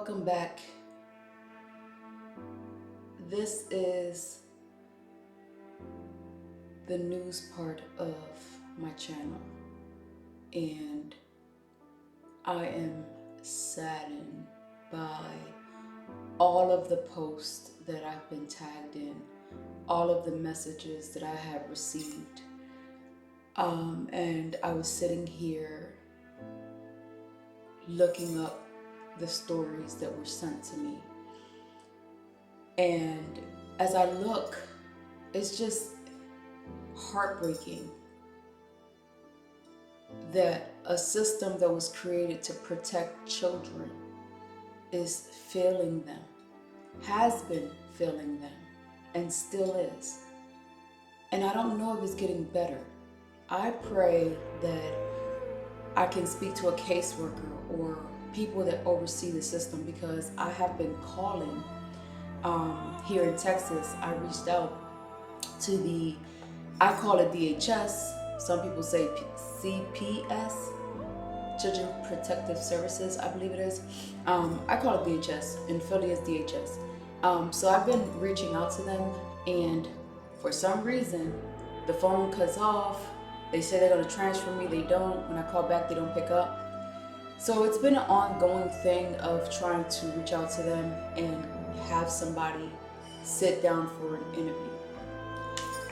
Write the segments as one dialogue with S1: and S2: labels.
S1: Welcome back. This is the news part of my channel, and I am saddened by all of the posts that I've been tagged in, all of the messages that I have received. And I was sitting here looking up the stories that were sent to me. And as I look, it's just heartbreaking that a system that was created to protect children is failing them, has been failing them, and still is. And I don't know if it's getting better. I pray that I can speak to a caseworker or people that oversee the system, because I have been calling here in Texas. I reached out to I call it DHS. Some people say CPS, Children Protective Services, I believe it is. I call it DHS. In Philly is DHS. So I've been reaching out to them, and for some reason, the phone cuts off. They say they're going to transfer me. They don't. When I call back, they don't pick up. So it's been an ongoing thing of trying to reach out to them and have somebody sit down for an interview.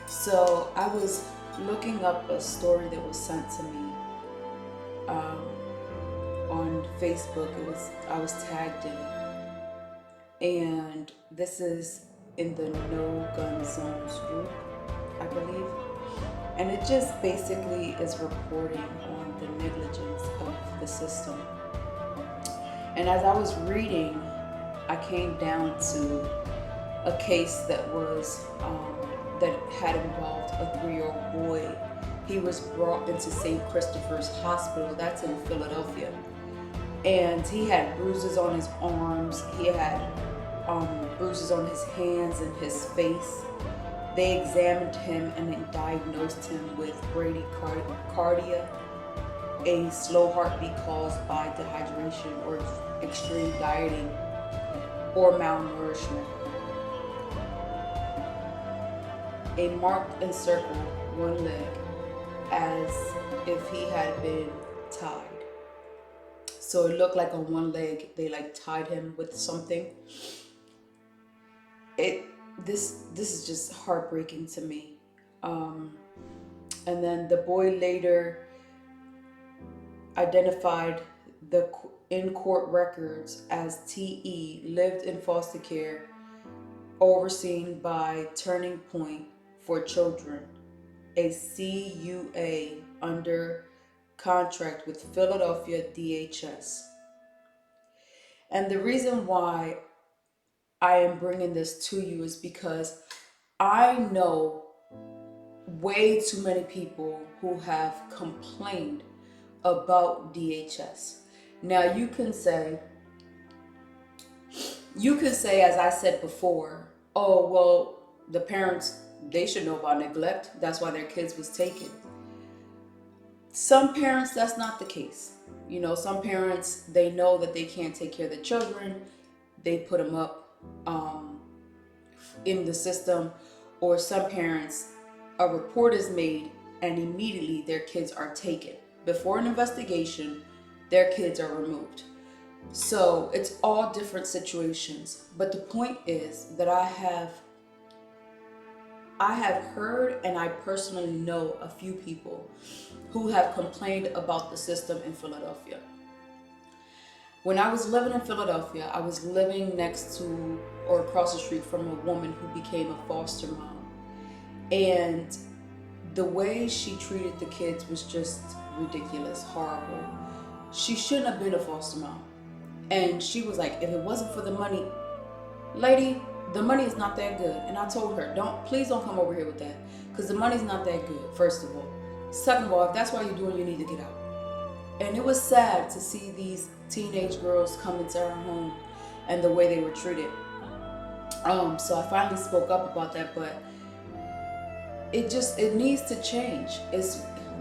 S1: So I was looking up a story that was sent to me on Facebook. I was tagged in, and this is in the No Gun Zones group, I believe. And it just basically is reporting on the negligence of the system. And as I was reading, I came down to a case that was that had involved a 3-year-old boy. He was brought into St. Christopher's Hospital, that's in Philadelphia, and he had bruises on his arms. He had bruises on his hands and his face. They examined him and then diagnosed him with bradycardia, a slow heartbeat caused by dehydration or extreme dieting or malnourishment. A marked encircled one leg as if he had been tied. So it looked like on one leg they tied him with something. This is just heartbreaking to me. And then the boy later identified in court records as T.E., lived in foster care overseen by Turning Point for Children, a CUA under contract with Philadelphia DHS. And the reason why I am bringing this to you is because I know way too many people who have complained about DHS. Now you can say, as I said before, oh, well, the parents, they should know about neglect. That's why their kids was taken. Some parents, that's not the case. You know, some parents, they know that they can't take care of the children. They put them up in the system. Or some parents, a report is made and immediately their kids are taken. Before an investigation, their kids are removed. So it's all different situations. But the point is that I have heard, and I personally know a few people who have complained about the system in Philadelphia. When I was living in Philadelphia, I was living next to or across the street from a woman who became a foster mom. And the way she treated the kids was just ridiculous, horrible. She shouldn't have been a foster mom. And she was like, if it wasn't for the money, lady, the money is not that good. And I told her, please don't come over here with that, because the money's not that good, first of all. Second of all, if that's why you're doing, you need to get out. And it was sad to see these teenage girls come into our home and the way they were treated. So I finally spoke up about that, but it needs to change.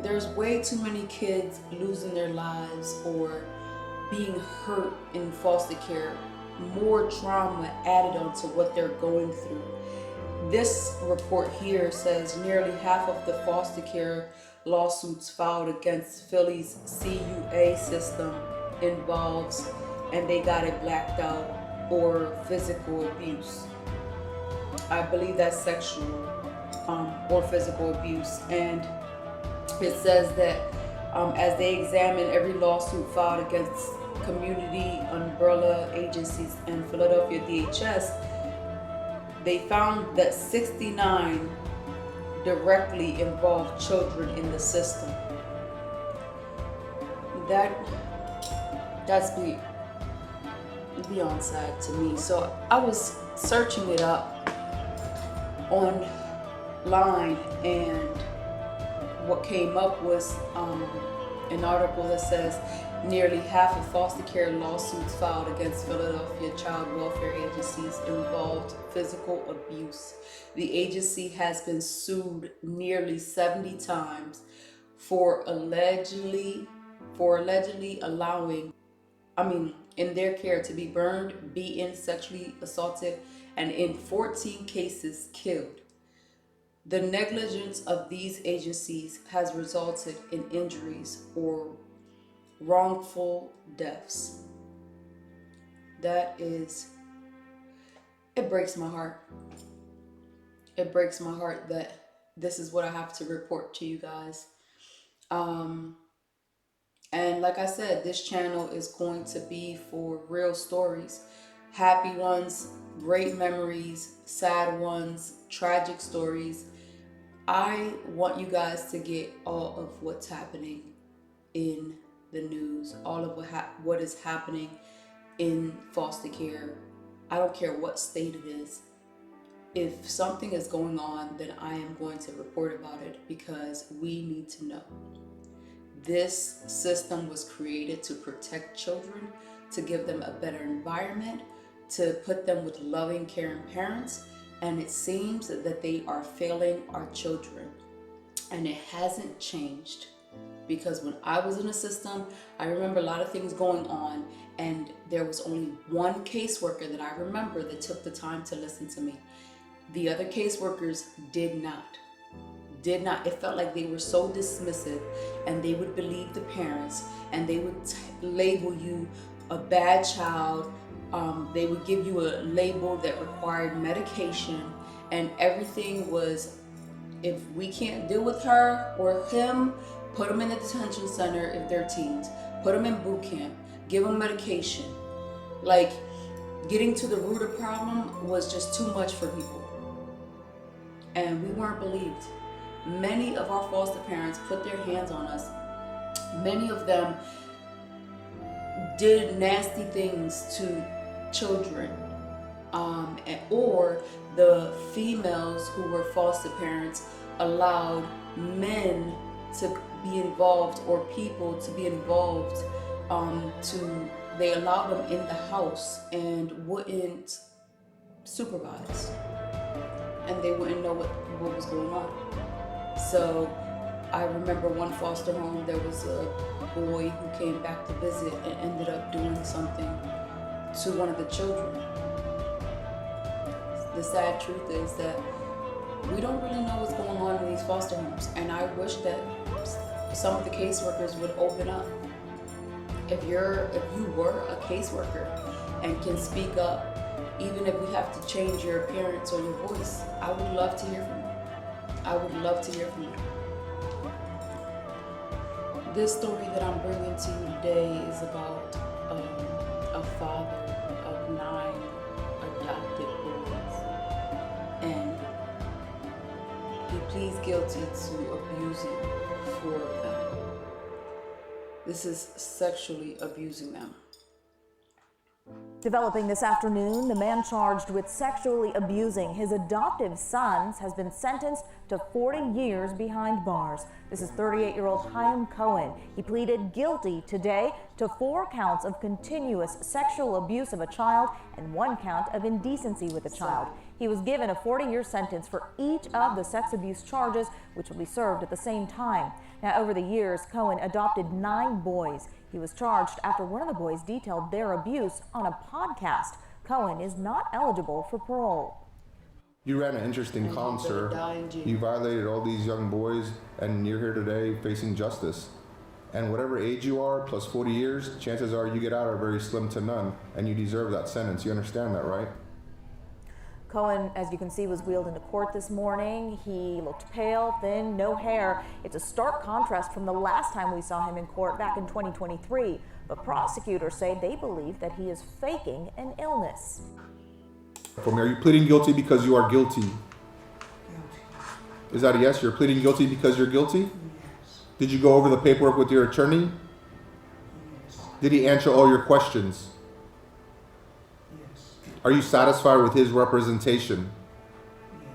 S1: There's way too many kids losing their lives or being hurt in foster care more trauma added onto what they're going through. This report here says nearly half of the foster care lawsuits filed against Philly's CUA system involves, and they got it blacked out, or physical abuse. I believe that's sexual or physical abuse. And it says that as they examine every lawsuit filed against community umbrella agencies and Philadelphia DHS, they found that 69 directly involved children in the system. That's beyond sad to me. So I was searching it up online, and what came up was an article that says nearly half of foster care lawsuits filed against Philadelphia child welfare agencies involved physical abuse. The agency has been sued nearly 70 times for allegedly allowing, in their care, to be burned, beaten, sexually assaulted, and in 14 cases killed. The negligence of these agencies has resulted in injuries or wrongful deaths. It breaks my heart. It breaks my heart that this is what I have to report to you guys. And like I said, this channel is going to be for real stories. Happy ones, great memories, sad ones, tragic stories. I want you guys to get all of what's happening in the news, all of what is happening in foster care. I don't care what state it is. If something is going on, then I am going to report about it, because we need to know. This system was created to protect children, to give them a better environment, to put them with loving, caring parents, and it seems that they are failing our children. And it hasn't changed, because when I was in the system, I remember a lot of things going on, and there was only one caseworker that I remember that took the time to listen to me. The other caseworkers did not. It felt like they were so dismissive, and they would believe the parents, and they would label you a bad child. They would give you a label that required medication, and everything was, if we can't deal with her or him, put them in the detention center if they're teens, put them in boot camp, give them medication. Like, getting to the root of the problem was just too much for people. And we weren't believed. Many of our foster parents put their hands on us. Many of them did nasty things to children. Or the females who were foster parents allowed men to be involved, or people to be involved, they allowed them in the house and wouldn't supervise, and they wouldn't know what was going on. So I remember one foster home, there was a boy who came back to visit and ended up doing something to one of the children. The sad truth is that we don't really know what's going on in these foster homes, and I wish that some of the caseworkers would open up. If you were a caseworker and can speak up, even if we have to change your appearance or your voice, I would love to hear from you. I would love to hear from you. This story that I'm bringing to you today is about a father of 9 adopted boys, and he pleads guilty to abusing 4 of them. This is sexually abusing them.
S2: Developing this afternoon, the man charged with sexually abusing his adoptive sons has been sentenced to 40 years behind bars. This is 38-year-old Chaim Cohen. He pleaded guilty today to 4 counts of continuous sexual abuse of a child and 1 count of indecency with a child. He was given a 40-year sentence for each of the sex abuse charges, which will be served at the same time. Now, over the years, Cohen adopted 9 boys. He was charged after one of the boys detailed their abuse on a podcast. Cohen is not eligible for parole.
S3: You ran an interesting
S1: And
S3: con,
S1: you better
S3: sir.
S1: die in jail.
S3: You violated all these young boys, and you're here today facing justice. And whatever age you are, plus 40 years, chances are you get out are very slim to none, and you deserve that sentence. You understand that, right?
S2: Cohen, as you can see, was wheeled into court this morning. He looked pale, thin, no hair. It's a stark contrast from the last time we saw him in court back in 2023. But prosecutors say they believe that he is faking an illness.
S3: For me, are you pleading guilty because you are guilty?
S4: Guilty.
S3: Is that a yes? You're pleading guilty because you're guilty?
S4: Yes.
S3: Did you go over the paperwork with your attorney?
S4: Yes.
S3: Did he answer all your questions?
S4: Yes.
S3: Are you satisfied with his representation?
S4: Yes.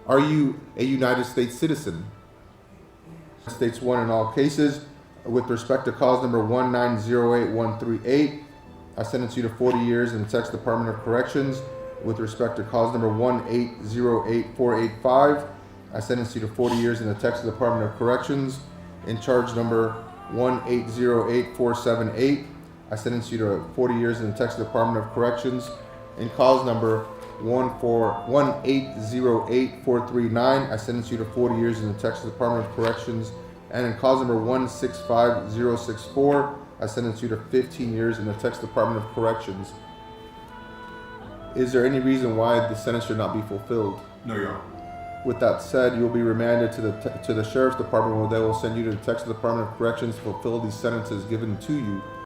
S3: Are you a United States citizen?
S4: Yes.
S3: States 1 in all cases. With respect to cause number 1908138, I sentence you to 40 years in the Texas Department of Corrections. With respect to cause number 1808485, I sentence you to 40 years in the Texas Department of Corrections. In charge number 1808478, I sentence you to 40 years in the Texas Department of Corrections. In cause number 1808439, I sentence you to 40 years in the Texas Department of Corrections. And in cause number 165064, I sentence you to 15 years in the Texas Department of Corrections. Is there any reason why the sentence should not be fulfilled?
S5: No, Your Honor.
S3: With that said, you will be remanded to the Sheriff's Department, where they will send you to the Texas Department of Corrections to fulfill these sentences given to you.